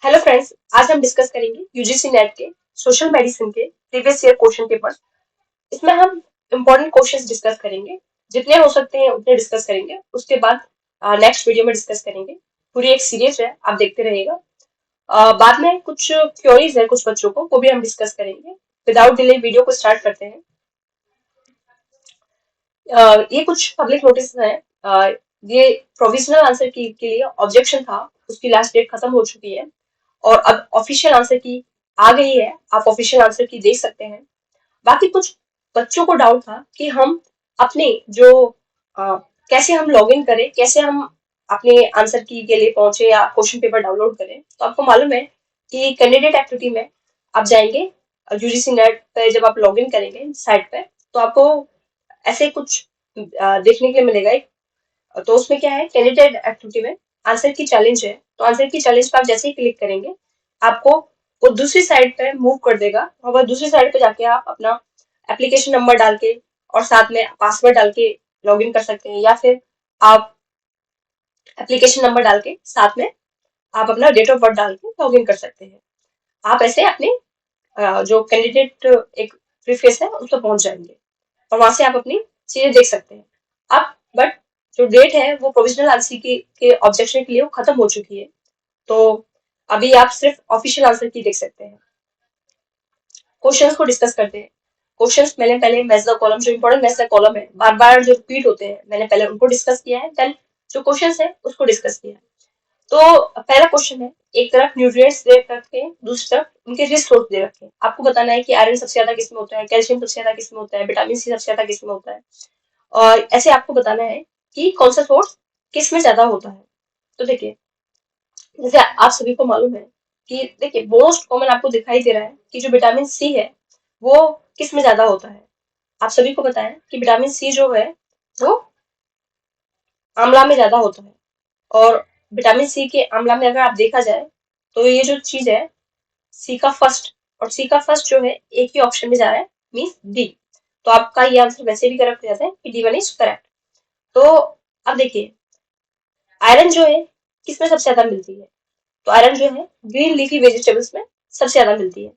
Hello friends, आज हम discuss करेंगे यूजीसी नेट के सोशल मेडिसिन के प्रीवियस ईयर क्वेश्चन पेपर। इसमें हम इम्पोर्टेंट क्वेश्चंस डिस्कस करेंगे, जितने हो सकते हैं उतने डिस्कस करेंगे। उसके बाद नेक्स्ट वीडियो में डिस्कस करेंगे। पूरी एक सीरीज है, आप देखते रहिएगा। बाद में कुछ क्योरीज है कुछ बच्चों को, वो भी हम डिस्कस करेंगे। विदाउट डिले वीडियो को स्टार्ट करते हैं। ये कुछ पब्लिक नोटिस है। ये प्रोविजनल आंसर की के लिए ऑब्जेक्शन था, उसकी लास्ट डेट खत्म हो चुकी है और अब ऑफिशियल आंसर की आ गई है। आप ऑफिशियल आंसर की देख सकते हैं। बाकी कुछ बच्चों को डाउट था कि हम अपने जो कैसे हम लॉग इन करें, कैसे हम अपने आंसर की के लिए पहुंचे या क्वेश्चन पेपर डाउनलोड करें। तो आपको मालूम है कि कैंडिडेट एक्टिविटी में आप जाएंगे यूजीसी नेट पे। जब आप लॉग इन करेंगे साइट पे, तो आपको ऐसे कुछ देखने के लिए मिलेगा एक। तो उसमें क्या है, कैंडिडेट एक्टिविटी में आंसर की चैलेंज है। तो आंसर की चैलेंज पर आप जैसे ही क्लिक करेंगे, आपको वो दूसरी साइड पे मूव कर देगा और वह दूसरी साइड पे जाके आप अपना एप्लीकेशन नंबर डाल के और साथ में पासवर्ड डाल के लॉग इन कर सकते हैं, या फिर आप एप्लीकेशन नंबर डाल के साथ में आप अपना डेट ऑफ बर्थ डाल के लॉग इन कर सकते हैं। आप ऐसे अपने जो कैंडिडेट एक प्रीफेस है उस पर पहुंच जाएंगे और वहां से आप अपनी चीजें देख सकते हैं। अब बट जो डेट है वो प्रोविजनल आंसर की के ऑब्जेक्शन के लिए वो खत्म हो चुकी है। तो अभी आप सिर्फ ऑफिशियल आंसर की देख सकते हैं। क्वेश्चंस को डिस्कस करते हैं। क्वेश्चंस मैंने पहले मैच द कॉलम, जो इंपॉर्टेंट मैच द कॉलम है, बार बार जो रिपीट होते हैं, मैंने पहले उनको डिस्कस किया है। देन जो क्वेश्चंस है उसको डिस्कस किया है। तो पहला क्वेश्चन है, एक तरफ न्यूट्रिएंट्स दे रखे हैं, दूसरी तरफ उनके रिसोर्स दे रखे हैं। आपको बताना है कि आयरन सबसे ज्यादा किसमें होता है, कैल्शियम सबसे ज्यादा किसमें होता है, विटामिन सी सबसे ज्यादा किसमें होता है। और ऐसे आपको बताना है कि कौन सा सोर्स किस में ज्यादा होता है। तो देखिए, जैसे आप सभी को मालूम है कि देखिए मोस्ट कॉमन आपको दिखाई दे रहा है कि जो विटामिन सी है वो किस में ज्यादा होता है। आप सभी को पता है कि विटामिन सी जो है वो आंवला में ज्यादा होता है। और विटामिन सी के आंवला में अगर आप देखा जाए, तो ये जो चीज है, सी का फर्स्ट, और सी का फर्स्ट जो है एक ही ऑप्शन में जा रहा है, मीन्स डी। तो आपका ये आंसर वैसे भी करेक्ट हो जाता है कि डी वन इज करेक्ट। तो अब देखिए, आयरन जो है किसमें सबसे ज्यादा मिलती है। तो आयरन जो है ग्रीन लीफी वेजिटेबल्स में सबसे ज्यादा मिलती है।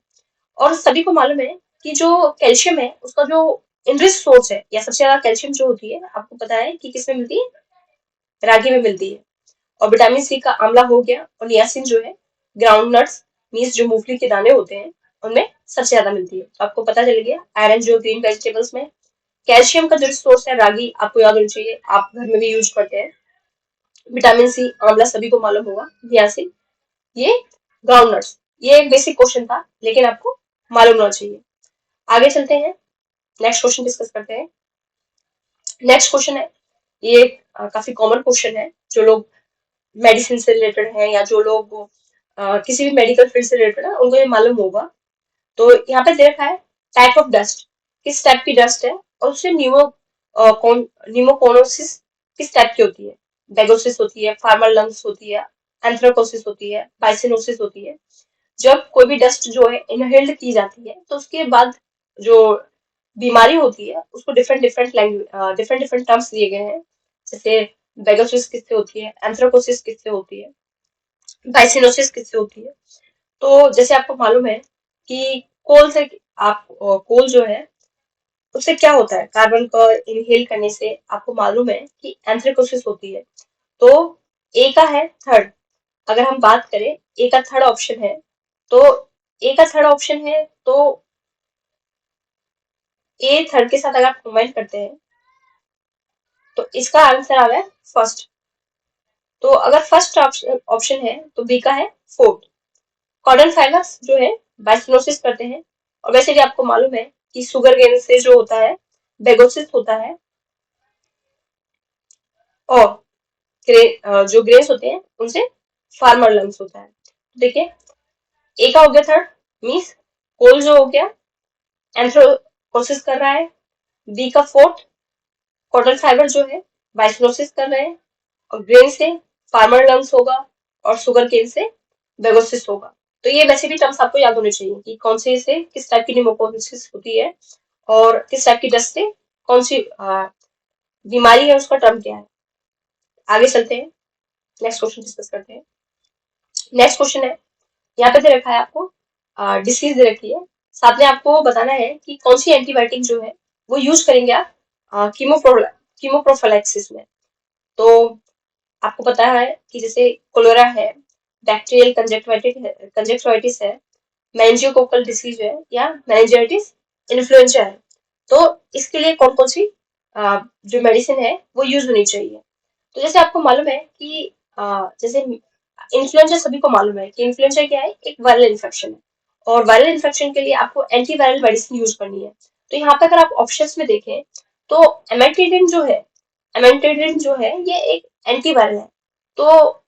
और सभी को मालूम है कि जो कैल्शियम है उसका जो इनरिच सोर्स है, या सबसे ज्यादा कैल्शियम जो होती है, आपको पता है कि किसमें मिलती है, रागी में मिलती है। और विटामिन सी का आंवला हो गया, और नियासिन जो है ग्राउंड नट्स, मीन्स जो मूंगफली के दाने होते हैं, उनमें सबसे ज्यादा मिलती है। तो आपको पता चल गया आयरन जो ग्रीन वेजिटेबल्स में। कैल्शियम का जो सोर्स है रागी, आपको याद होना चाहिए, आप घर में भी यूज करते हैं। विटामिन सी आंवला सभी को मालूम होगा, नियासिन ये ग्राउंड नट्स। ये एक बेसिक क्वेश्चन था, लेकिन आपको मालूम होना चाहिए। आगे चलते हैं, नेक्स्ट क्वेश्चन डिस्कस करते हैं। नेक्स्ट क्वेश्चन है, ये काफी कॉमन क्वेश्चन है। जो लोग मेडिसिन से रिलेटेड है या जो लोग किसी भी मेडिकल फील्ड से रिलेटेड है, उनको ये मालूम होगा। तो यहाँ पे दे रखा है टाइप ऑफ डस्ट, किस टाइप की डस्ट है, और उससे न्यूमोकोनोसिस किस टाइप की होती है। बेगोसिस होती है, फार्मल लंग्स होती है, एंथ्राकोसिस होती है, बाइसिनोसिस होती है। जब कोई भी डस्ट जो है इनहेल्ड की जाती है, तो उसके बाद जो बीमारी होती है उसको different different language, different different terms दिए गए हैं। जैसे बेगोसिस किससे होती है, एंथ्राकोसिस किससे होती है, बाइसिनोसिस किससे होती है। तो जैसे आपको मालूम है कि कोल से, आप कोल जो है उससे क्या होता है, कार्बन का इनहेल करने से आपको मालूम है कि एंथ्रेकोसिस होती है। तो ए का है थर्ड, अगर हम बात करें, ए का थर्ड ऑप्शन है। तो ए का थर्ड ऑप्शन है, तो ए थर्ड के साथ अगर आप कंबाइन करते हैं, तो इसका आंसर आ रहा है फर्स्ट। तो अगर फर्स्ट ऑप्शन है, तो बी का है फोर्थ। कॉटन फाइबर्स जो है बाइसिनोसिस करते हैं। और वैसे भी आपको मालूम है कि शुगर केन से जो होता है बेगोसिस होता है। और जो ग्रेन्स होते हैं उनसे फार्मर लंग्स होता है। देखिए, ए का हो गया थर्ड, मीन्स कोल जो हो गया एंथ्रोकोसिस कर रहा है। बी का फोर्थ, कॉटन फाइबर जो है बाइसिनोसिस कर रहे हैं। और ग्रेन से फार्मर लंग्स होगा, और शुगर केन से बेगोसिस होगा। तो ये वैसे भी टर्म्स आपको याद होने चाहिए कि कौन से से किस टाइप की निमोकोसिस होती है, और किस टाइप की डस्ट से कौन सी बीमारी है, उसका टर्म क्या है। आगे चलते हैं, नेक्स्ट क्वेश्चन डिस्कस करते हैं। नेक्स्ट क्वेश्चन है, यहाँ पे दे रखा है आपको डिसीज दे रखी है, साथ में आपको बताना है कि कौन सी एंटीबायोटिक जो है वो यूज करेंगे आप कीमोप्रोफिलैक्सिस में। तो आपको पता है कि जैसे कोलेरा है, बैक्टीरियल कंजक्टिवाइटिस है, मेनिंजियोकोकल डिसीज है या मेनिंजाइटिस इन्फ्लुएंजा है। तो इसके लिए कौन कौन सी जो मेडिसिन है वो यूज होनी चाहिए। तो जैसे आपको मालूम है कि जैसे इन्फ्लुएंजा, सभी को मालूम है कि इन्फ्लुएंजा क्या है, एक वायरल इन्फेक्शन है, और वायरल इन्फेक्शन के लिए आपको एंटीवायरल मेडिसिन यूज करनी है। तो यहाँ पे अगर आप ऑप्शंस में देखें तो एमेंटेडिन जो है ये एक एंटीवायरल है। तो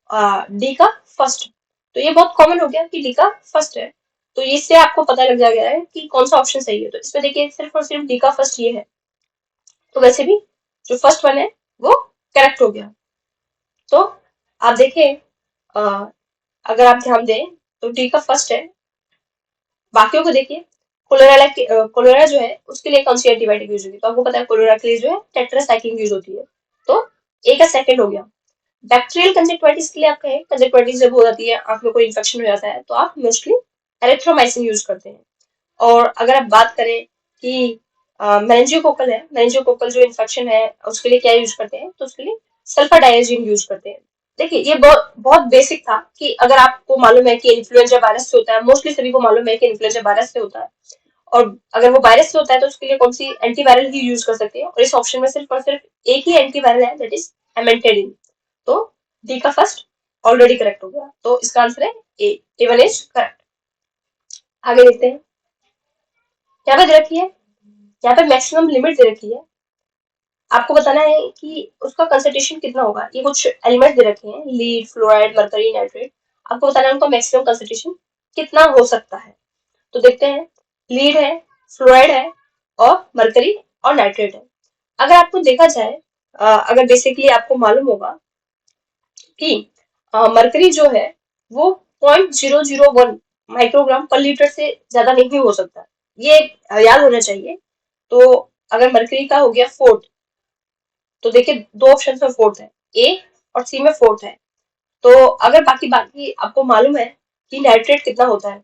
डी का फर्स्ट, तो ये बहुत कॉमन हो गया कि डी का फर्स्ट है। तो इससे आपको पता लग जा गया है कि कौन सा ऑप्शन सही है। तो इसमें देखिए सिर्फ और सिर्फ डी का फर्स्ट ये है, तो वैसे भी जो फर्स्ट वन है वो करेक्ट हो गया। तो आप देखें, अ, अगर आप ध्यान दें तो डी का फर्स्ट है। बाकियों को देखिए, कोलेरा जो है उसके लिए कौन सी एंटीबायोटिक यूज होगी, तो आपको पता है कोलेरा के लिए जो है टेट्रासाइक्लिन यूज होती है। तो ए का सेकंड हो गया। बैक्टीरियल कंजक्टिवाइटिस के लिए आप कहें, कंजक्टिवाइटिस जब हो जाती है, आंख में कोई इन्फेक्शन हो जाता है, तो आप मोस्टली एरिथ्रोमाइसिन यूज करते हैं। और अगर आप बात करें कि मेनिंजियोकोकल है, मेनिंजियोकोकल जो इन्फेक्शन है उसके लिए क्या यूज करते हैं, तो उसके लिए सल्फर डायजीन यूज करते हैं। देखिए ये बहुत बहुत बेसिक था कि अगर आपको मालूम है कि इन्फ्लुएंजा वायरस से होता है, मोस्टली सभी को मालूम है कि इन्फ्लुएंजा वायरस से होता है, और अगर वो वायरस से होता है तो उसके लिए कौन सी एंटीवायरल ही यूज कर सकते हैं, और इस ऑप्शन में सिर्फ और सिर्फ एक ही एंटीवायरल है, दैट इज एमेंटेडिन। तो डी का फर्स्ट ऑलरेडी करेक्ट हो गया, तो इसका आंसर है ए, ए1 इज करेक्ट। आगे देखते हैं, यहाँ पे दे रखी है, यहाँ पे मैक्सिमम लिमिट दे रखी है। आपको बताना है कि उसका कंसंट्रेशन कितना होगा। ये कुछ एलिमेंट दे रखे हैं, लीड, फ्लोराइड, मरकरी, नाइट्रेट। आपको बताना है उनका मैक्सिमम कंसंट्रेशन कितना हो सकता है। तो देखते हैं, लीड है, फ्लोराइड है, और मरकरी और नाइट्रेट है। अगर आपको देखा जाए, अगर बेसिकली आपको मालूम होगा कि मरकरी जो है वो 0.001 माइक्रोग्राम पर लीटर से ज्यादा नहीं हो सकता, ये याद होना चाहिए। तो अगर मरकरी का हो गया फोर्थ, तो देखिए दो ऑप्शन में फोर्थ है, ए और सी में फोर्थ है। तो अगर बाकी बाकी आपको मालूम है कि नाइट्रेट कितना होता है,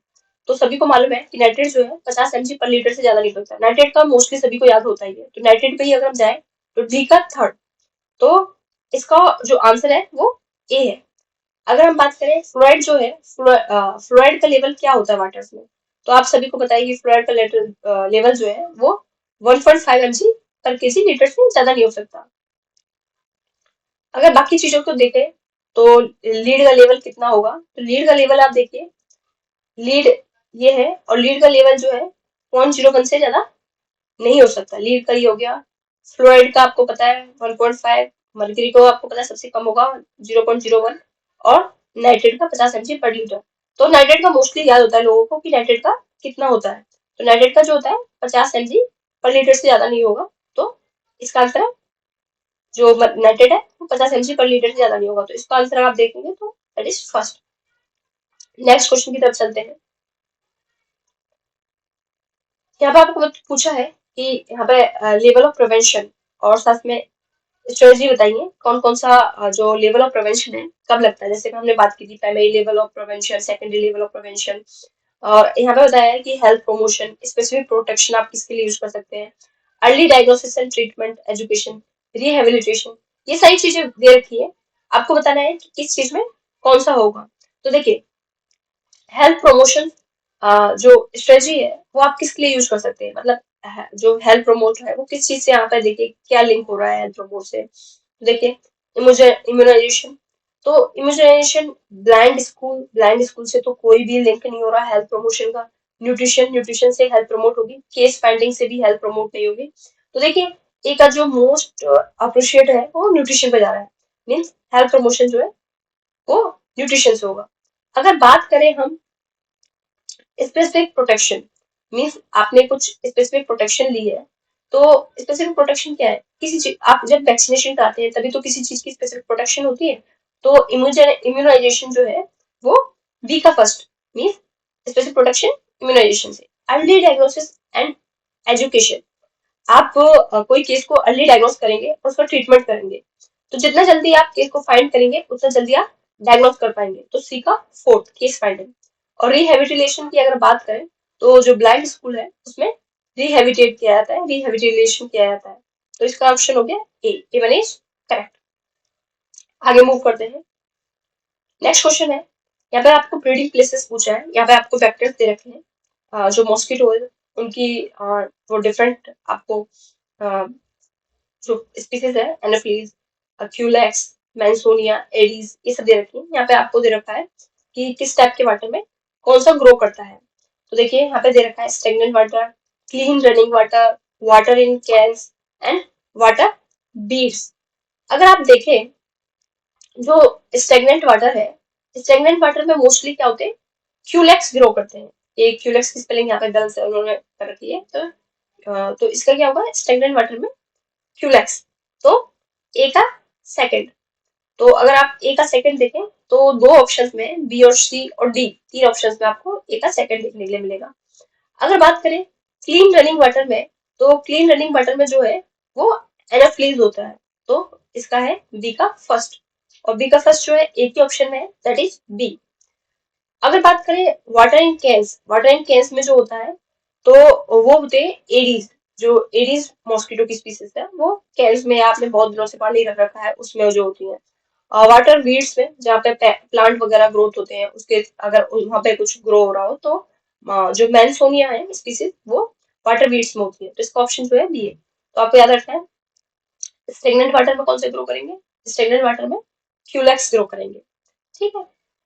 तो सभी को मालूम है कि नाइट्रेट जो है 50 mg पर लीटर से ज्यादा नहीं होता। नाइट्रेट का मोस्टली सभी को याद होता ही है, तो नाइट्रेट पे ही अगर हम जाए तो डी का थर्ड। तो इसका जो आंसर है वो ए है। अगर हम बात करें फ्लोराइड जो है, फ्लोराइड का लेवल क्या होता है वाटर में, तो आप सभी को बताइए कि फ्लोराइड का लेवल जो है वो 1.5 mg पर केजी लीटर से ज्यादा नहीं हो सकता। अगर बाकी चीजों को देखें तो लीड का लेवल कितना होगा, तो लीड का लेवल आप देखिए, लीड ये है, और लीड का लेवल जो है 0.01 से ज्यादा नहीं हो सकता, लीड का ही हो गया। फ्लोराइड का आपको पता है 1.5, मर्क्यूरी को आपको पता है सबसे कम होगा 0.01, और नाइट्रेट का 50 mg पर लीटर। तो नाइट्रेट का मोस्टली याद होता है लोगों को कि नाइट्रेट का कितना होता है, तो नाइट्रेट का जो होता है 50 mg पर लीटर से ज्यादा नहीं होगा। तो इसका आंसर है, जो नाइट्रेट है वो 50 mg पर लीटर से ज्यादा नहीं होगा, तो इसका आंसर आप देखेंगे तो that is first. Next question की तरफ चलते हैं। यहाँ पे आपको पूछा है कि यहाँ पे लेवल ऑफ प्रिवेंशन और साथ में स्ट्रेटजी बताइए, कौन कौन सा जो लेवल ऑफ प्रिवेंशन है कब लगता है। जैसे कि हमने बात की थी primary level of prevention, secondary level of prevention, और यहाँ पे बताया है कि हेल्थ प्रमोशन, स्पेसिफिक प्रोटेक्शन आप किसके लिए यूज कर सकते हैं, early diagnosis and treatment, education, rehabilitation, ये सारी चीजें दे रखी है। आपको बताना है कि किस चीज में कौन सा होगा। तो देखिए, हेल्थ प्रमोशन जो स्ट्रेटजी है वो आप किसके लिए यूज कर सकते हैं, मतलब जो हेल्थ प्रमोट है वो किस चीज से, यहाँ पे देखिए क्या लिंक हो रहा है हेल्थ प्रमोट से। देखिए, इम्यूनाइजेशन, तो इम्यूनाइजेशन, ब्लाइंड स्कूल से तो कोई भी लिंक नहीं हो रहा हेल्थ प्रमोशन का। न्यूट्रिशन से हेल्थ प्रमोट होगी, केस फाइंडिंग से भी हेल्थ प्रमोट नहीं होगी। तो देखिए, एक का जो मोस्ट अप्रिशिएट है वो न्यूट्रिशन पे जा रहा है, मीन्स हेल्थ प्रमोशन जो है वो न्यूट्रिशन से होगा। अगर बात करें हम स्पेसिफिक प्रोटेक्शन, मीन्स आपने कुछ स्पेसिफिक प्रोटेक्शन ली है, तो स्पेसिफिक प्रोटेक्शन क्या है, किसी चीज आप जब वैक्सीनेशन कराते हैं तभी तो किसी चीज की स्पेसिफिक प्रोटेक्शन होती है। तो इम्यूनाइजेशन जो है वो वी का first, means specific protection immunization से। अर्ली डायग्नोसिस एंड एजुकेशन, आप कोई केस को अर्ली डायग्नोस करेंगे और उसका ट्रीटमेंट करेंगे, तो जितना जल्दी आप केस को फाइंड करेंगे उतना जल्दी आप डायग्नोस कर पाएंगे, तो सी का फोर्थ, केस फाइंडिंग। और रिहेबिलिटेशन की अगर बात करें तो जो ब्लाइंड स्कूल है उसमें रिहेबिलिटेट किया जाता है, रिहेबिलिटेशन किया जाता है। तो इसका ऑप्शन हो गया ए वन इज करेक्ट। आगे मूव करते हैं। नेक्स्ट क्वेश्चन है, यहाँ पे आपको ब्रीडिंग प्लेसेस पूछा है, यहाँ पे आपको वेक्टर्स दे रखे हैं। जो मॉस्किटो है उनकी वो डिफरेंट आपको जो स्पीसीज है, एनोफिलीज, क्यूलेक्स, मैंसोनिया, एडीज, ये सब दे रखी है। यहाँ पे आपको दे रखा है कि किस टाइप के वाटर में कौन सा ग्रो करता है। तो देखिए यहाँ पे दे रखा है stagnant water, clean running water, water in cans and water beads. अगर आप देखें जो स्टेगनेंट वाटर है, स्टेगनेंट वाटर में मोस्टली क्या होते हैं, क्यूलेक्स ग्रो करते हैं। ये क्यूलेक्स की स्पेलिंग यहाँ पे गलत से उन्होंने कर रखी है, तो इसका क्या होगा, स्टेगनेंट वाटर में क्यूलेक्स। तो ए का सेकंड। तो अगर आप ए का सेकंड देखें तो दो ऑप्शंस में बी और सी और डी, तीन ऑप्शंस में आपको ए का सेकंड देखने के लिए मिलेगा। अगर बात करें क्लीन रनिंग वाटर में, तो क्लीन रनिंग वाटर में जो है वो एनाफ्लीज होता है। तो इसका है बी का फर्स्ट, और बी का फर्स्ट जो है एक ही ऑप्शन में है, दैट इज बी। अगर बात करें water in cans, water in cans में जो होता है तो वो होते हैं एडीज। जो एडीज मॉस्किटो की स्पीसीज है वो कैन्स में आपने बहुत दिनों से पानी रख रखा है उसमें जो होती है। वाटर वीड्स में जहाँ पे प्लांट वगैरह ग्रोथ होते हैं उसके, अगर वहां पे कुछ ग्रो हो रहा हो तो जो मैनसोनिया है स्पीसीज वो वाटर वीड्स में होती है। तो इसका ऑप्शन जो है बी है। तो आपको याद रखना है स्टेगनेंट वाटर में कौन से ग्रो करेंगे, स्टेगनेंट वाटर में क्यूलेक्स ग्रो करेंगे, ठीक है।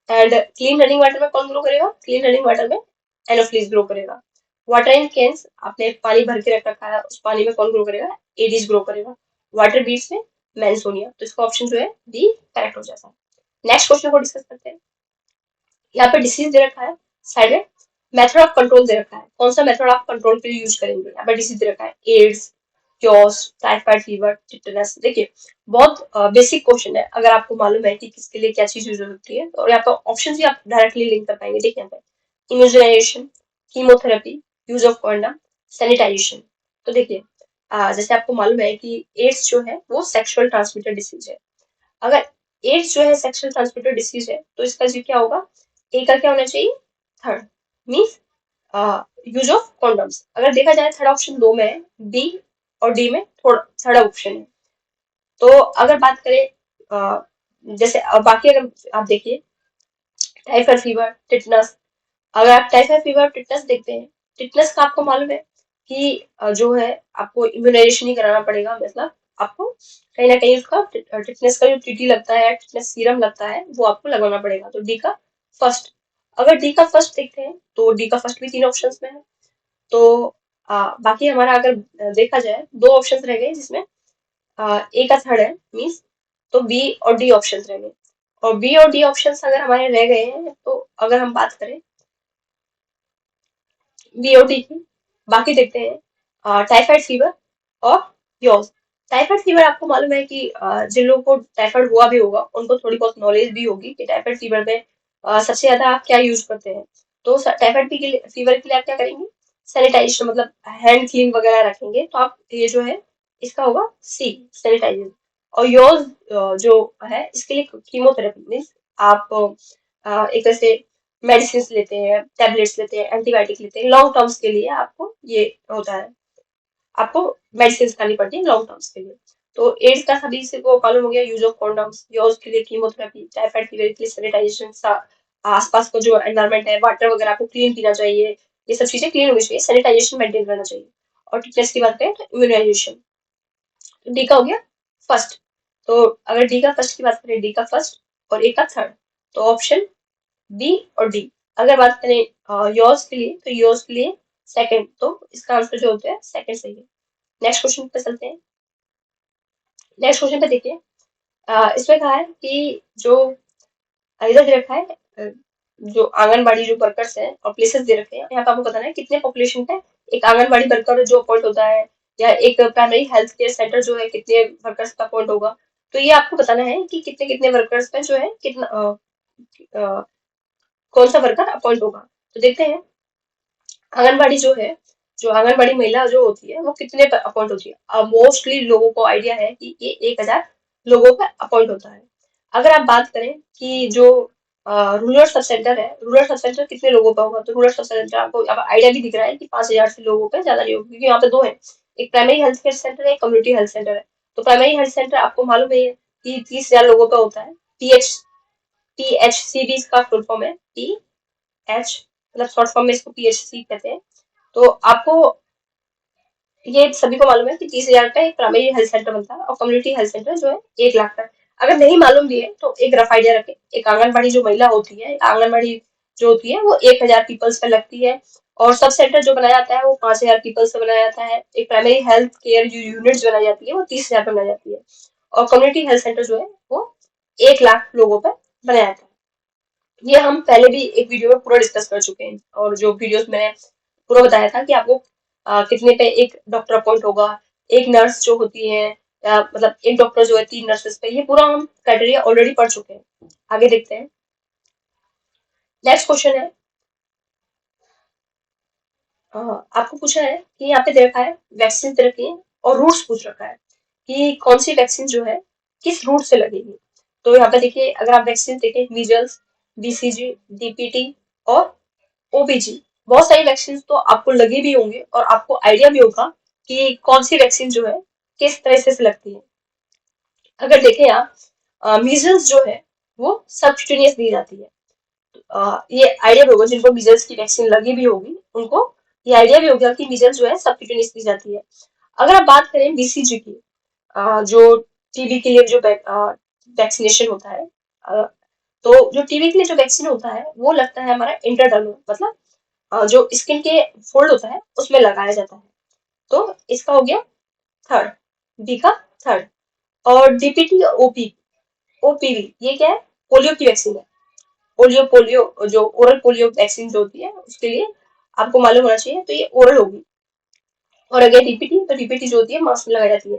एंड क्लीन रनिंग वाटर में कौन ग्रो करेगा, क्लीन रनिंग वाटर में एनोफ्लीज ग्रो करेगा। वाटर इन कैन्स, आपने पानी भर के रख रखा है उस पानी में कौन ग्रो करेगा, एडीज ग्रो करेगा। वाटर बीड्स में मैनसोनिया। तो इसका ऑप्शन जो है बी करेक्ट हो जाता है। नेक्स्ट क्वेश्चन को डिस्कस करते हैं। यहाँ पे डिसीज दे रखा है साइड में, मेथड ऑफ कंट्रोल दे रखा है, कौन सा मेथड ऑफ कंट्रोल के लिए यूज करेंगे। यहाँ पे डिसीज दे रखा है एड्स, क्योस, टाइफाइड फीवर, टिटनस। देखिए बहुत बेसिक क्वेश्चन है, अगर आपको मालूम है कि किसके लिए क्या चीज यूज होती है और यहाँ पे ऑप्शन भी आप डायरेक्टली लिंक कर पाएंगे। देखिए यहाँ पे immunization, chemotherapy, use of condom, sanitization. तो देखिए जैसे आपको मालूम है कि एड्स जो है वो सेक्सुअल ट्रांसमिटेड डिसीज है। अगर एड्स जो है सेक्सुअल ट्रांसमिटेड डिसीज है तो इसका जी क्या होगा, ए का क्या होना चाहिए, third, means use of condoms. अगर देखा जाए थर्ड ऑप्शन दो में है, बी और डी में थोड़ा थर्ड ऑप्शन है। तो अगर बात करें जैसे बाकी अगर आप देखिए टाइफाइड फीवर, टिटनस, अगर आप टाइफाइड फीवर टिटनस देखते हैं, टिटनस का आपको मालूम है कि जो है आपको इम्यूनाइजेशन ही कराना पड़ेगा। मतलब आपको कहीं ना कहीं उसका टिटनस का जो टीटी लगता है, टिटनस सीरम लगता है, वो आपको लगाना पड़ेगा। तो डी का फर्स्ट। अगर डी का फर्स्ट देखते हैं तो डी का फर्स्ट भी तीन ऑप्शंस में है। तो बाकी हमारा अगर देखा जाए दो ऑप्शंस रह गए जिसमें ए का थर्ड है, मीन्स तो बी और डी ऑप्शंस रह गए। और बी और डी ऑप्शंस अगर हमारे रह गए हैं तो अगर हम बात करें बी और डी की, बाकी देखते हैं टाइफाइड फीवर और यॉज। टाइफाइड फीवर आपको मालूम है कि जिन लोगों को टाइफाइड हुआ भी होगा उनको थोड़ी बहुत नॉलेज भी होगी कि टाइफाइड फीवर में सबसे ज्यादा आप क्या यूज करते हैं। तो टाइफाइड फीवर के लिए आप क्या करेंगे, सैनिटाइजेशन, मतलब हैंड क्लीन वगैरह रखेंगे। तो आप ये जो है इसका होगा सी, सैनिटाइजेशन। और योज जो है इसके लिए कीमोथेरेपी, मीन्स आप एक तरह से मेडिसिन लेते हैं, टैबलेट्स लेते हैं, एंटीबायोटिक लेते हैं, लॉन्ग टर्म्स के लिए आपको ये होता है, आपको मेडिसिन खानी पड़ती है लॉन्ग टर्म्स के लिए। तो एड्स का सभी से वो मालूम हो गया, यूज ऑफ कॉन्डम्स, योज के लिए कीमोथेरेपी, टाइफाइड फीवर के लिए सैनिटाइजेशन, आसपास का जो एनवायरमेंट है, वाटर वगैरह आपको क्लीन पीना चाहिए, ये सब चीजें क्लीन होनी चाहिए, सैनिटाइजेशन मेंटेन करना चाहिए। और टिटनेस की बात करें तो इम्यूनाइजेशन। डी का हो गया फर्स्ट। तो अगर डी का फर्स्ट की बात करें, डी का फर्स्ट और ए का थर्ड, तो ऑप्शन बी और डी। अगर बात करें योर्स के लिए तो योर्स के लिए सेकंड, तो इसका आंसर जो होता है सेकंड सही है। नेक्स्ट क्वेश्चन पे चलते हैं। नेक्स्ट क्वेश्चन पे देखिए इसमें कहा है कि जो इधर दे रखा है जो आंगनबाड़ी जो वर्कर्स हैं और प्लेसेस दे रखे हैं, यहाँ पे आपको बताना है कितने पॉपुलेशन पे एक आंगनबाड़ी वर्कर जो अपॉइंट होता है, या एक प्राइमरी हेल्थ केयर सेंटर जो है कितने वर्कर्स का अपॉइंट होगा। तो ये आपको बताना है कि कितने कितने वर्कर्स पे जो है कितना कौन सा वर्कर अपॉइंट होगा। तो देखते हैं आंगनबाड़ी जो है, जो आंगनबाड़ी महिला जो होती है वो कितने पर अपॉइंट होती है। अब मोस्टली लोगों को आइडिया है कि ये 1000 लोगों पर अपॉइंट होता है। अगर आप बात करें कि जो रूरल सब सेंटर है, रूरल सब सेंटर कितने लोगों का होगा, तो रूरल सब सेंटर आपको अब आइडिया भी दिख रहा है कि 5,000 से लोगों पे ज्यादा नहीं होगा, क्योंकि यहाँ पे दो है, एक प्राइमरी हेल्थ केयर सेंटर है, एक कम्युनिटी हेल्थ सेंटर है। तो प्राइमरी हेल्थ सेंटर आपको मालूम है कि 30,000 लोगों का होता है। PHCB इसका फुल फॉर्म है, PH मतलब शॉर्ट फॉर्म में इसको PHC कहते हैं। तो आपको ये सभी को मालूम है कि 30,000 का एक प्राइमरी हेल्थ सेंटर बनता है, और कम्युनिटी हेल्थ सेंटर जो है 1 लाख का है। अगर नहीं मालूम भी है तो एक रफ आइडिया रखें, एक आंगनबाड़ी जो महिला होती है, आंगनबाड़ी जो होती है वो 1,000 पीपल्स पे लगती है, और सब सेंटर जो बनाया जाता है वो 5,000 पीपल्स से बनाया जाता है। एक प्राइमरी हेल्थ केयर जो यूनिट जो बनाई जाती है वो 30,000 पे बनाई जाती है, और कम्युनिटी हेल्थ सेंटर जो है वो 1 लाख लोगों पर बनाया जाता है। ये हम पहले भी एक वीडियो में पूरा डिस्कस कर चुके हैं, और जो वीडियोस मैंने पूरा बताया था कि आपको कितने पे एक डॉक्टर अपॉइंट होगा, एक नर्स जो होती है, मतलब एक डॉक्टर जो है 3 नर्सेस पे, ये पूरा हम क्राइटेरिया ऑलरेडी पढ़ चुके हैं। आगे देखते हैं। नेक्स्ट क्वेश्चन है, आपको पूछा है कि यहाँ पे दे रखा है वैक्सीन दे रखी है, और रूट्स पूछ रखा है कि कौन सी वैक्सीन जो है किस रूट से लगेगी। तो यहाँ पे देखिए, अगर आप वैक्सीन देखें, मीजल्स, BCG, DPT और OPG, बहुत सारी वैक्सीन तो आपको लगी भी होंगी, और आपको आइडिया भी होगा कि कौन सी वैक्सीन जो है किस तरह से लगती है। अगर देखें आप, मीजल्स जो है वो सबक्यूटेनियस दी जाती है। ये आइडिया भी होगा जिनको मीजल्स की वैक्सीन लगी भी होगी, उनको ये आइडिया भी होगा कि मीजल्स जो है सबक्यूटेनियस दी जाती है। अगर आप बात करें BCG की, जो टीबी के लिए जो वैक्सीनेशन होता है, अ, तो जो टीबी के लिए जो वैक्सीन होता है वो लगता है हमारा इंटरडर्मल, मतलब जो स्किन के फोल्ड होता है उसमें लगाया जाता है। तो इसका हो गया थर्ड, बी का थर्ड। और DPT और OPV ये क्या है, पोलियो की वैक्सीन है। पोलियो जो ओरल पोलियो वैक्सीन जो होती है उसके लिए आपको मालूम होना चाहिए, तो ये ओरल होगी। और अगर DPT, तो DPT जो होती है मास्क में लगाई जाती है,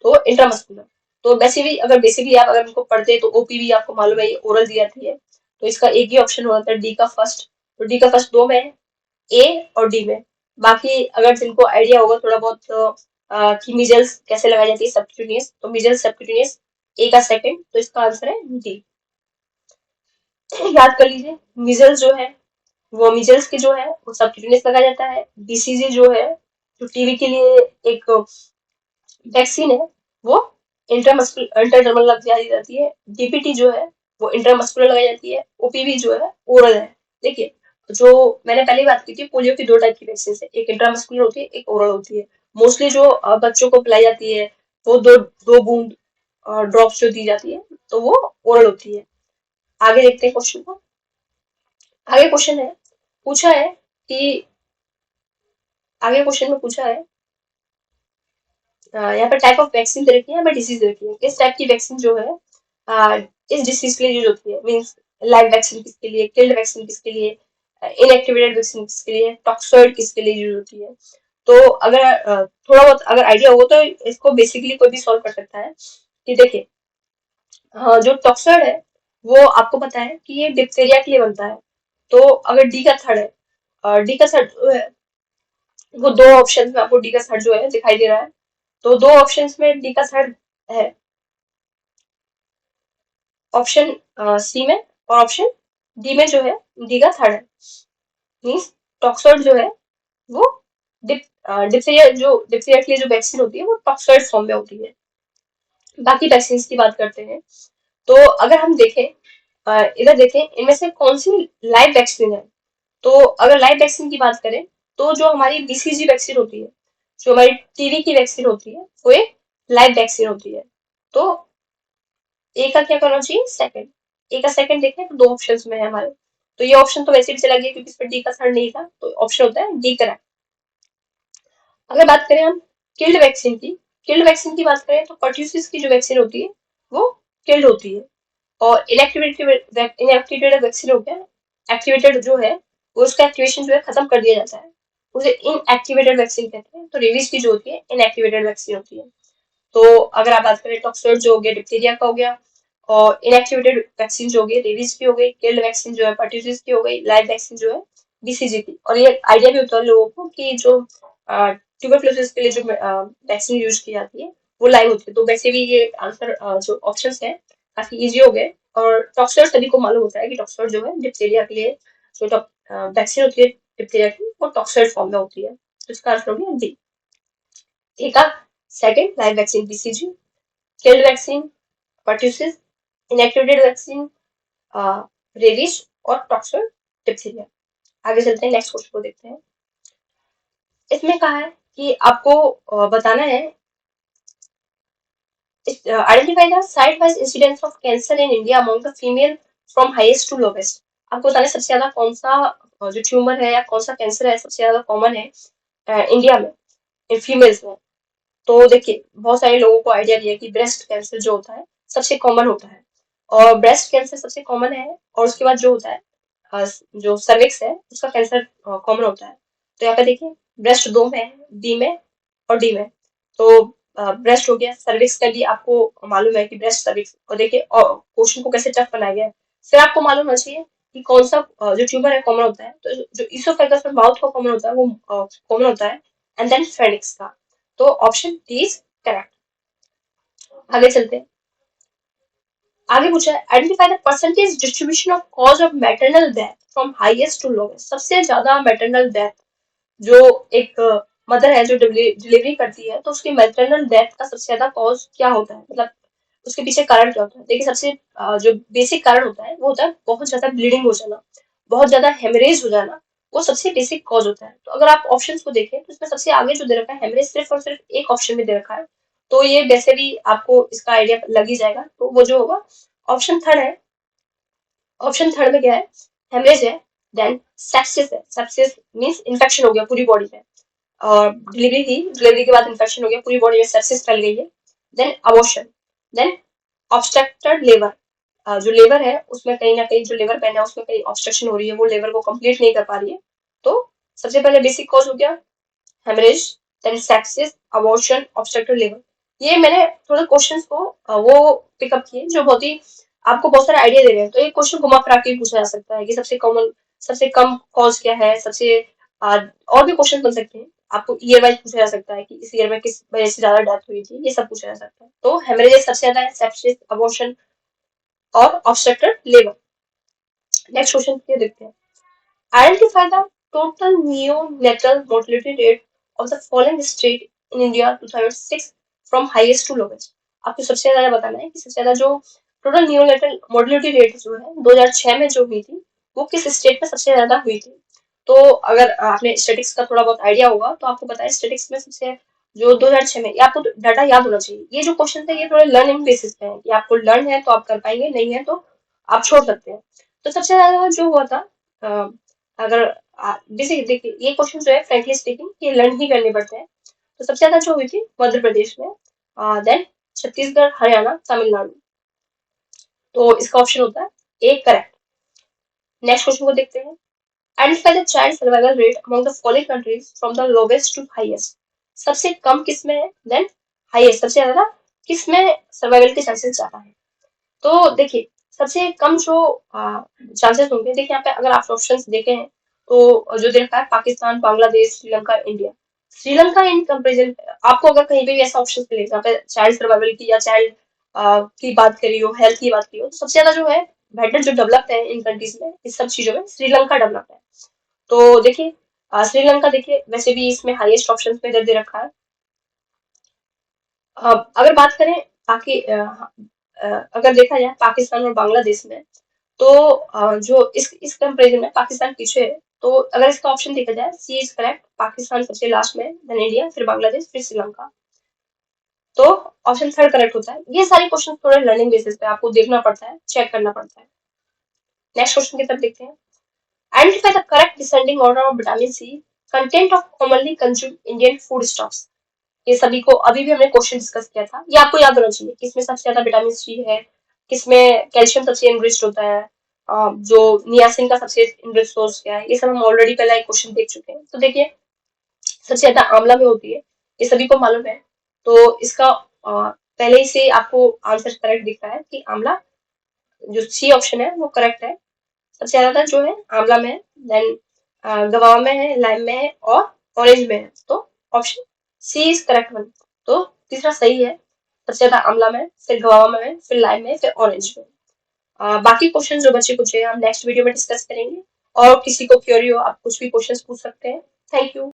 तो इंट्रामस्कुलर। तो वैसे भी अगर बेसिकली आप अगर उनको पढ़ते हैं तो OPV आपको मालूम है ये ओरल दी जाती है। तो इसका एक ही ऑप्शन होता है, डी का फर्स्ट। तो डी का फर्स्ट दो में है, ए और डी में। बाकी अगर जिनको आइडिया होगा थोड़ा बहुत, कि मिजल्स कैसे लगाई जाती है सबक्यूटेनियस, तो मिजल्स सबक्यूटेनियस ए का सेकंड, तो इसका आंसर है डी। याद कर लीजिए, मिजल्स जो है वो मिजल्स के जो है वो सबक्यूटेनियस लगाया जाता है। BCG जो है, जो टीवी के लिए एक वैक्सीन है, वो इंटरडर्मल लगाई जाती है। DPT जो है वो इंट्रामस्कुलर लगाई जाती है। OPV जो है ओरल है। देखिए, जो मैंने पहले बात की थी, पोलियो की दो टाइप की वैक्सीन है, एक इंट्रामस्कुलर होती है, एक ओरल होती है। मोस्टली जो बच्चों को पिलाई जाती है वो दो दो बूंद ड्रॉप्स जो दी जाती है, तो वो ओरल होती है। आगे देखते हैं क्वेश्चन को। आगे क्वेश्चन है, पूछा है कि आगे क्वेश्चन में पूछा है, यहाँ पर टाइप ऑफ वैक्सीन दे रखी है, यहाँ पर डिसीज दे रखी है, किस टाइप की वैक्सीन जो है इस डिसीज के लिए यूज होती है। मीन्स लाइव वैक्सीन किसके लिए, किल्ड वैक्सीन किसके लिए, इनएक्टिवेटेड वैक्सीन किसके लिए, टॉक्सॉइड किसके लिए यूज होती है। तो अगर थोड़ा बहुत अगर आइडिया हो तो इसको बेसिकली कोई भी सॉल्व कर सकता है। कि देखिए, जो टॉक्सॉइड है वो आपको पता है कि ये डिप्थीरिया के लिए बनता है। तो अगर डी का थर्ड है, डी का थर्ड जो है वो दो ऑप्शन में आपको डी का थर्ड जो है दिखाई दे रहा है। तो दो ऑप्शंस में डी का थर्ड है, ऑप्शन सी में और ऑप्शन डी में जो है डी का थर्ड है। मीन्स टॉक्सॉइड जो है वो डिप्थीरिया के लिए जो वैक्सीन होती है वो टॉक्सॉइड फॉर्म में होती है। बाकी वैक्सीन की बात करते हैं, तो अगर हम देखें, इधर देखें इनमें से कौन सी लाइव वैक्सीन है। तो अगर लाइव वैक्सीन की बात करें, तो जो हमारी BCG वैक्सीन होती है, जो हमारी टीवी की वैक्सीन होती है, वो एक लाइव वैक्सीन होती है। तो ए का क्या करना चाहिए, सेकंड। ए का सेकंड देखें तो दो ऑप्शन में है हमारे, तो ये ऑप्शन तो वैसे भी चला गया क्योंकि इस पर डी का थर्ड नहीं था, तो ऑप्शन होता है डी करेक्ट। अगर बात करें हम किल्ड वैक्सीन की, किल्ड वैक्सीन की बात करें तो पर्ट्यूसिस की जो वैक्सीन होती है वो किल्ड होती है। और इनएक्टिवेटेड वैक्सीन हो गया, एक्टिवेटेड जो है वो उसका एक्टिवेशन जो है खत्म कर दिया जाता है, उसे इनएक्टिवेटेड वैक्सीन कहते हैं। तो रेबीज की जो होती है इनएक्टिवेटेड वैक्सीन होती है। तो अगर आप बात करें टॉक्सॉइड जो हो गया डिप्थीरिया का हो गया, और इनएक्टिवेटेड वैक्सीन जो हो गई रेबीज की हो गई, किल्ड वैक्सीन जो है पर्ट्यूसिस की हो गई, लाइव वैक्सीन जो है BCG की। और ये आइडिया भी होता है लोगों को कि जो ट्यूबरक्लोसिस के लिए जो वैक्सीन यूज की जाती है वो लाइव होती है। तो वैसे भी ये आंसर जो ऑप्शंस है काफी इजी हो गए। और टॉक्सोइड सभी को मालूम होता है कि टॉक्सोइड जो है डिप्थीरिया के लिए जो वैक्सीन होती है डिप्थीरिया की, वो टॉक्सोइड फॉर्म में होती है, तो इसका आंसर हो गया डी। ठीक है, second live vaccine BCG, killed vaccine pertussis, inactivated vaccine rabies और टॉक्सोइड डिप्थीरिया। आगे चलते हैं, नेक्स्ट क्वेश्चन को देखते हैं। इसमें कहा है कि आपको बताना है identify the site-wise incidence of cancer in India among the female from highest to lowest। आपको बताना है सबसे ज्यादा कौन सा जो ट्यूमर है या कौन सा कैंसर है सबसे ज्यादा कॉमन है इंडिया में इन फीमेल्स में। तो देखिए बहुत सारे लोगों को आइडिया दिया कि ब्रेस्ट कैंसर जो होता है सबसे कॉमन होता है, और ब्रेस्ट कैंसर सबसे कॉमन है, और उसके बाद जो होता है जो सर्विक्स है उसका कैंसर कॉमन होता है। तो यहाँ पे देखिए ब्रेस्ट दो में है, बी में और डी में। तो ब्रेस्ट हो गया, सर्विक्स का भी आपको मालूम है कि ब्रेस्ट सर्विक्स, और देखिए क्वेश्चन को कैसे टफ बनाया गया है। फिर आपको मालूम होना चाहिए कि कौन सा जो ट्यूमर है कॉमन होता है, तो जो इसोफेगस और माउथ का कॉमन होता है वो कॉमन होता है, एंड देन फेनिक्स का। तो ऑप्शन डी इज करेक्ट। आगे चलते हैं। आगे पूछा है identify the percentage distribution of cause of maternal death from highest to lowest. सबसे ज्यादा मैटरनल डेथ जो एक मदर है जो डिलीवरी करती है, तो उसकी मैटरनल डेथ का सबसे ज्यादा कॉज क्या होता है, मतलब उसके पीछे कारण क्या होता है। देखिए सबसे जो बेसिक कारण होता है वो होता है बहुत ज्यादा ब्लीडिंग हो जाना, बहुत ज्यादा हेमरेज हो जाना, वो सबसे बेसिक कॉज होता है। तो अगर आप ऑप्शंस को देखें तो इसमें सबसे आगे जो दे रखा है हेमरेज, सिर्फ और सिर्फ एक ऑप्शन में दे रखा है, तो ये वैसे भी आपको इसका आइडिया लग ही जाएगा। तो वो जो होगा ऑप्शन थर्ड है। ऑप्शन थर्ड में क्या है, हेमरेज है, देन सेप्सिस है। सेप्सिस मींस इन्फेक्शन हो गया पूरी बॉडी में, और डिलीवरी थी, डिलीवरी के बाद इन्फेक्शन हो गया पूरी बॉडी में, सेप्सिस फैल गई है। Then abortion, then obstructed labour, जो लेबर है उसमें कहीं ना कहीं जो लेबर पेन है उसमें कहीं ऑब्स्ट्रक्शन हो रही है, वो लेबर को कंप्लीट नहीं कर पा रही है। तो सबसे पहले बेसिक कॉज हो गया haemorrhage, then sepsis, abortion, obstructed labour. ये मैंने थोड़ा क्वेश्चंस को वो पिकअप किए जो बहुत ही आपको बहुत सारा आइडिया दे रहे हैं। तो ये क्वेश्चन घुमा फिरा के भी पूछा जा सकता है कि सबसे कॉमन, सबसे कम कॉज क्या है, सबसे और भी क्वेश्चन बन सकते हैं। आपको ईयर वाइज पूछा जा सकता है कि इस ईयर में किस वजह से ज्यादा डेथ हुई थी, ये सब पूछा जा सकता है। तो हेमरेज सबसे ज्यादा है, सेप्सिस, अबॉर्शन और ऑब्स्ट्रक्टेड लेबर। नेक्स्ट क्वेश्चन ये देखते हैं। Identify the total neonatal mortality rate of the following state in India 2006 from highest to lowest। आपको सबसे ज्यादा बताना है कि सबसे ज्यादा जो टोटल नियोनेटल मोर्टेलिटी रेट जो है 2006 में जो हुई थी वो किस स्टेट में सबसे ज्यादा हुई थी। तो अगर आपने स्टेटिक्स का थोड़ा बहुत आइडिया होगा तो आपको पता है स्टेटिक्स में सबसे जो 2006 में, ये आपको डाटा याद होना चाहिए। ये जो क्वेश्चन है ये थोड़े लर्निंग बेसिस पे है कि आपको लर्न है तो आप कर पाएंगे, नहीं है तो आप छोड़ सकते हैं। तो सबसे ज्यादा जो हुआ था अगर बेसिक देखिए ये क्वेश्चन जो है फ्रेंकली स्पीकिंग ये लर्न ही करने पड़ते हैं। तो सबसे ज्यादा जो हुई थी मध्य प्रदेश में, देन छत्तीसगढ़, हरियाणा, तमिलनाडु। तो इसका ऑप्शन होता है ए करेक्ट। नेक्स्ट क्वेश्चन को देखते हैं। Identify the child survival rate among the following countries from the lowest to highest. सबसे कम किसमें है, देन हाईएस्ट सबसे ज्यादा किसमें सर्वाइवल के चांसेस ज्यादा है। तो देखिए सबसे कम जो चांसेस होंगे, देखिए यहाँ पे अगर आप ऑप्शंस देखे हैं तो जो दे रखा है Pakistan, Bangladesh, Sri Lanka, India. Sri Lanka in comparison, आपको अगर कहीं पे भी ऐसा ऑप्शन मिले जहाँ पे चाइल्ड सर्वाइवल की या चाइल्ड की बात करी हो, हेल्थ की बात करी हो, तो सबसे ज्यादा जो है बेटर जो डेवलप्ड है इन कंट्रीज में इस सब चीजों में श्रीलंका डेवलप्ड है। तो देखिए श्रीलंका देखिए वैसे भी इसमें हाईएस्ट ऑप्शन में दे रखा है। अगर बात करें बाकी अगर देखा जाए पाकिस्तान और बांग्लादेश में, तो जो इस कंपेरिजन में पाकिस्तान पीछे है। तो अगर इसका ऑप्शन देखा जाए सी इज करेक्ट, पाकिस्तान सबसे लास्ट में, देन इंडिया, फिर बांग्लादेश, फिर श्रीलंका। तो ऑप्शन थर्ड करेक्ट होता है। ये सारे क्वेश्चन थोड़े लर्निंग बेसिस पे आपको देखना पड़ता है, चेक करना पड़ता है। नेक्स्ट क्वेश्चन की तरफ देखते हैं। Identify the correct descending order of vitamin C content of commonly consumed Indian food stocks. ये सभी को अभी भी हमने क्वेश्चन डिस्कस किया था, ये आपको याद होना चाहिए किसमें सबसे ज्यादा विटामिन सी है, किसमें कैल्शियम सबसे इनरिच्ड होता है, जो नियासिन का सबसे इनरिच सोर्स क्या है, ये सब हम ऑलरेडी पहले एक क्वेश्चन देख चुके हैं। तो देखिए सबसे ज्यादा आंवला में होती है, ये सभी को मालूम है। तो इसका पहले ही से आपको आंसर करेक्ट दिख रहा है कि आंवला जो सी ऑप्शन है वो करेक्ट है। सबसे ज्यादा जो है आंवला में है, देन गवावा में है, लाइम में है और ऑरेंज में है। तो option C is correct one. तो तीसरा सही है। सबसे ज्यादा आंवला में, फिर गवावा में, फिर लाइम में, फिर ऑरेंज में। बाकी क्वेश्चन जो बचे कुछ है हम नेक्स्ट वीडियो में डिस्कस करेंगे। और किसी को क्यूरी हो आप कुछ भी क्वेश्चंस पूछ सकते हैं। Thank you.